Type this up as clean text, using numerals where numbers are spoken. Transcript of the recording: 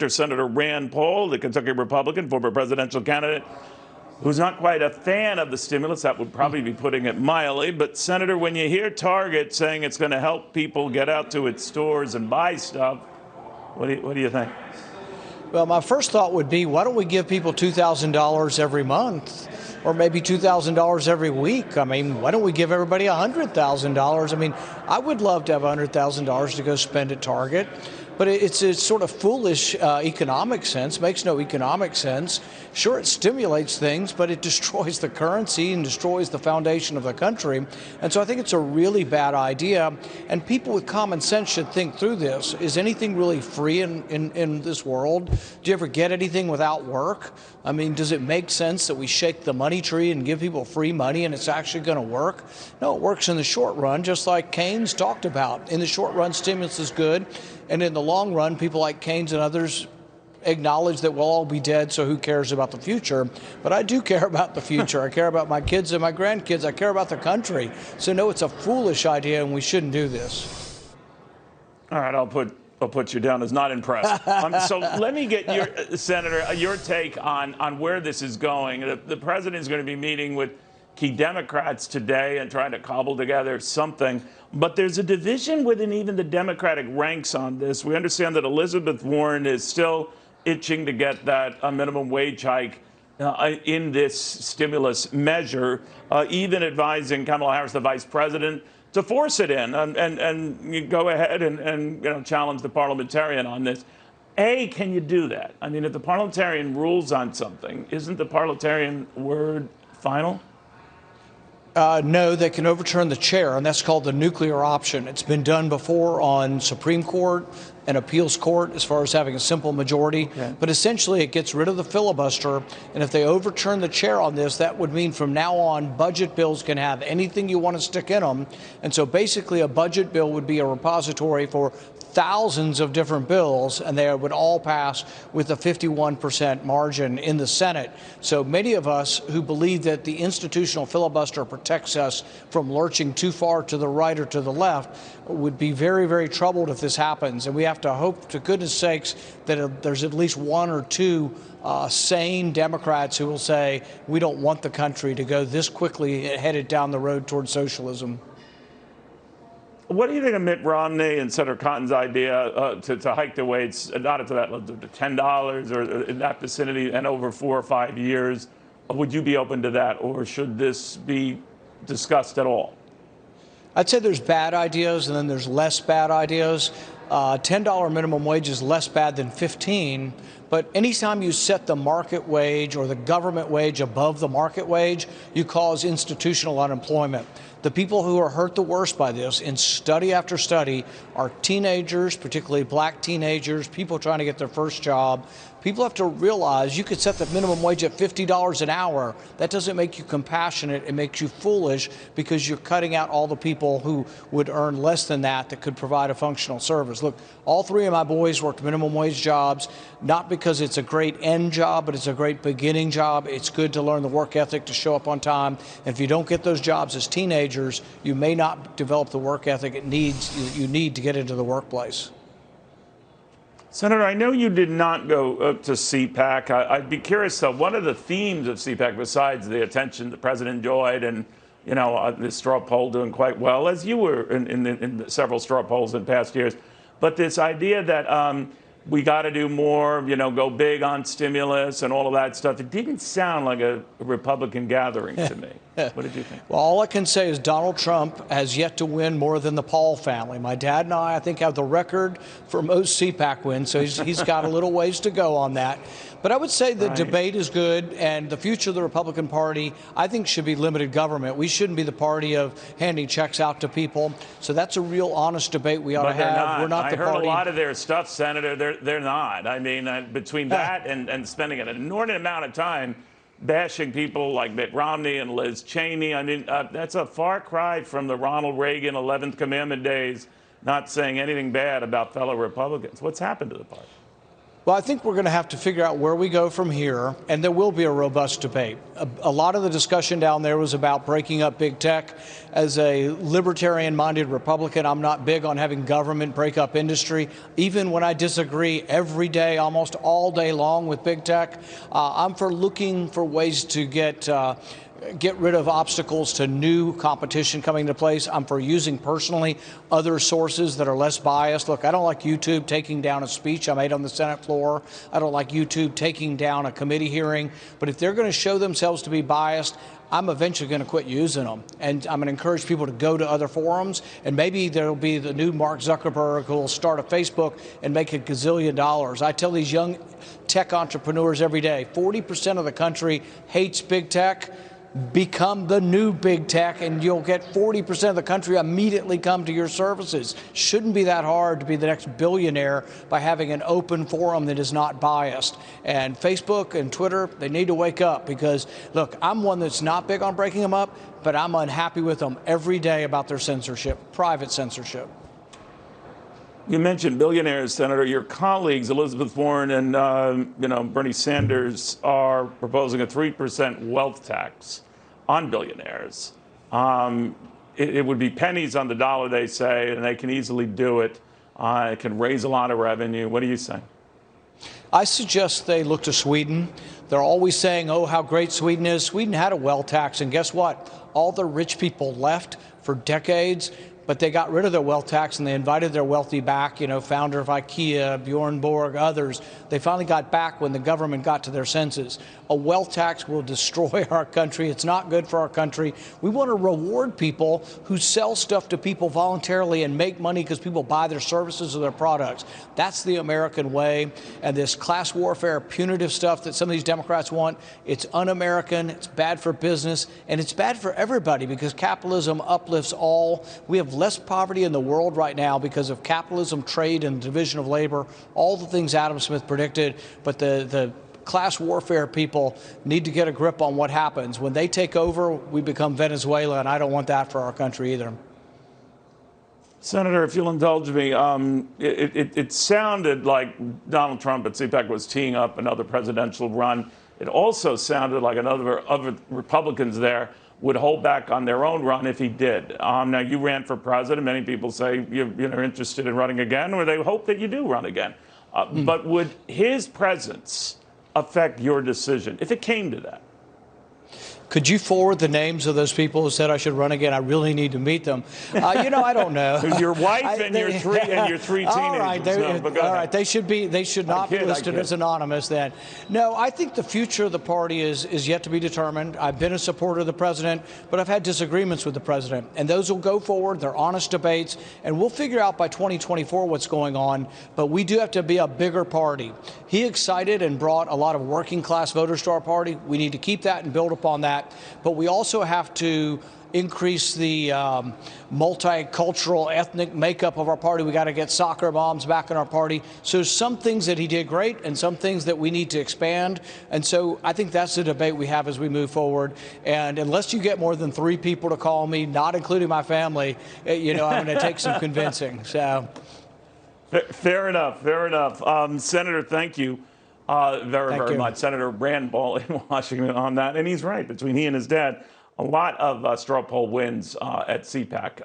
Senator Rand Paul, the Kentucky Republican, former presidential candidate, who's not quite a fan of the stimulus. That would probably be putting it mildly. But, Senator, when you hear Target saying it's going to help people get out to its stores and buy stuff, what do you think? Well, my first thought would be, why don't we give people $2,000 every month? Or maybe $2,000 every week. I mean, why don't we give everybody $100,000? I mean, I would love to have $100,000 to go spend at Target, but it's sort of foolish economic sense, makes no economic sense. Sure, it stimulates things, but it destroys the currency and destroys the foundation of the country. And so I think it's a really bad idea. And people with common sense should think through this. Is anything really free in this world? Do you ever get anything without work? I mean, does it make sense that we shake the money tree and give people free money and it's actually going to work? No, it works in the short run, just like Keynes talked about. In the short run, stimulus is good. And in the long run, people like Keynes and others acknowledge that we'll all be dead, so who cares about the future? But I do care about the future. I care about my kids and my grandkids. I care about the country. So no, it's a foolish idea, and we shouldn't do this. All right, I'll put you down as not impressed. So let me get your, Senator, your take on where this is going. The president is going to be meeting with key Democrats today and trying to cobble together something. But there's a division within even the Democratic ranks on this. We understand that Elizabeth Warren is still itching to get that minimum wage hike in this stimulus measure, even advising Kamala Harris, the vice president, to force it in and you go ahead and challenge the parliamentarian on this. Can you do that? I mean, if the parliamentarian rules on something, isn't the parliamentarian word final? No, they can overturn the chair, and that's called the nuclear option. It's been done before on Supreme Court and appeals court as far as having a simple majority. Okay. But essentially, it gets rid of the filibuster. And if they overturn the chair on this, that would mean from now on, budget bills can have anything you want to stick in them. And so basically, a budget bill would be a repository for thousands of different bills, and they would all pass with a 51% margin in the Senate. So many of us who believe that the institutional filibuster protects us from lurching too far to the right or to the left would be very, very troubled if this happens. And we have to hope, to goodness sakes, that there's at least one or two sane Democrats who will say, we don't want the country to go this quickly headed down the road towards socialism. What do you think of Mitt Romney and Senator Cotton's idea to hike the wage, not to that level, to $10 or in that vicinity and over 4 or 5 years? Would you be open to that, or should this be discussed at all? I'd say there's bad ideas and then there's less bad ideas. $10 minimum wage is less bad than 15, but anytime you set the market wage or the government wage above the market wage, you cause institutional unemployment. The people who are hurt the worst by this, in study after study, are teenagers, particularly black teenagers, people trying to get their first job. People have to realize you could set the minimum wage at $50 an hour. That doesn't make you compassionate. It makes you foolish because you're cutting out all the people who would earn less than that could provide a functional service. Look, all 3 of my boys worked minimum wage jobs, not because it's a great end job, but it's a great beginning job. It's good to learn the work ethic, to show up on time. And if you don't get those jobs as teenagers, you may not develop the work ethic you need to get into the workplace. Senator, I know you did not go to CPAC. I'd be curious, though, one of the themes of CPAC, besides the attention the president enjoyed and, the straw poll doing quite well, as you were in several straw polls in past years, but this idea that we got to do more, go big on stimulus and all of that stuff. It didn't sound like a Republican gathering to me. What did you think? Well, all I can say is Donald Trump has yet to win more than the Paul family. My dad and I think, have the record for most CPAC wins, so he's got a little ways to go on that. But I would say the debate is good, and the future of the Republican Party, I think, should be limited government. We shouldn't be the party of handing checks out to people. So that's a real honest debate we ought to have. We're not the party. I heard a lot of their stuff, Senator. They're not. I mean, between that and spending an inordinate amount of time bashing people like Mitt Romney and Liz Cheney, I mean, that's a far cry from the Ronald Reagan 11th Commandment days, not saying anything bad about fellow Republicans. What's happened to the party? Well, I think we're going to have to figure out where we go from here, and there will be a robust debate. A lot of the discussion down there was about breaking up big tech. As a libertarian-minded Republican, I'm not big on having government break up industry, even when I disagree every day, almost all day long with big tech. I'm for looking for ways to get rid of obstacles to new competition coming into place. I'm for using personally other sources that are less biased. Look, I don't like YouTube taking down a speech I made on the Senate floor. I don't like YouTube taking down a committee hearing. But if they're going to show themselves to be biased, I'm eventually going to quit using them. And I'm going to encourage people to go to other forums. And maybe there'll be the new Mark Zuckerberg who will start a Facebook and make $1 gazillion. I tell these young tech entrepreneurs every day, 40% of the country hates big tech. Become the new big tech, and you'll get 40% of the country immediately come to your services. Shouldn't be that hard to be the next billionaire by having an open forum that is not biased. And Facebook and Twitter, they need to wake up because, look, I'm one that's not big on breaking them up, but I'm unhappy with them every day about their censorship, private censorship. You mentioned billionaires, Senator. Your colleagues, Elizabeth Warren and Bernie Sanders, are proposing a 3% wealth tax on billionaires. It would be pennies on the dollar, they say, and they can easily do it. It can raise a lot of revenue. What do you say? I suggest they look to Sweden. They're always saying, oh, how great Sweden is. Sweden had a wealth tax, and guess what? All the rich people left for decades. But they got rid of their wealth tax and they invited their wealthy back, founder of IKEA, Bjorn Borg, others. They finally got back when the government got to their senses. A wealth tax will destroy our country. It's not good for our country. We want to reward people who sell stuff to people voluntarily and make money because people buy their services or their products. That's the American way. And this class warfare, punitive stuff that some of these Democrats want, it's un-American, it's bad for business, and it's bad for everybody because capitalism uplifts all. We have less poverty in the world right now because of capitalism, trade, and division of labor, all the things Adam Smith predicted. But the class warfare people need to get a grip on what happens. When they take over, we become Venezuela, and I don't want that for our country either. Senator, if you'll indulge me, it sounded like Donald Trump at CPAC was teeing up another presidential run. It also sounded like other Republicans there would hold back on their own run if he did. Now, you ran for president. Many people say you're interested in running again, or they hope that you do run again. But would his presence affect your decision if it came to that? Could you forward the names of those people who said I should run again? I really need to meet them. I don't know. Your wife and your three teenagers. All right, they should not be listed as anonymous then. No, I think the future of the party is yet to be determined. I've been a supporter of the president, but I've had disagreements with the president, and those will go forward. They're honest debates, and we'll figure out by 2024 what's going on. But we do have to be a bigger party. He excited and brought a lot of working class voters to our party. We need to keep that and build upon that. But we also have to increase the multicultural ethnic makeup of our party. We got to get soccer moms back in our party. So some things that he did great and some things that we need to expand. And so I think that's the debate we have as we move forward. And unless you get more than 3 people to call me, not including my family, I'm going to take some convincing. So. Fair enough. Fair enough. Senator, thank you. Very much. Senator Rand Paul in Washington on that. And he's right. Between he and his dad, a lot of straw poll wins at CPAC.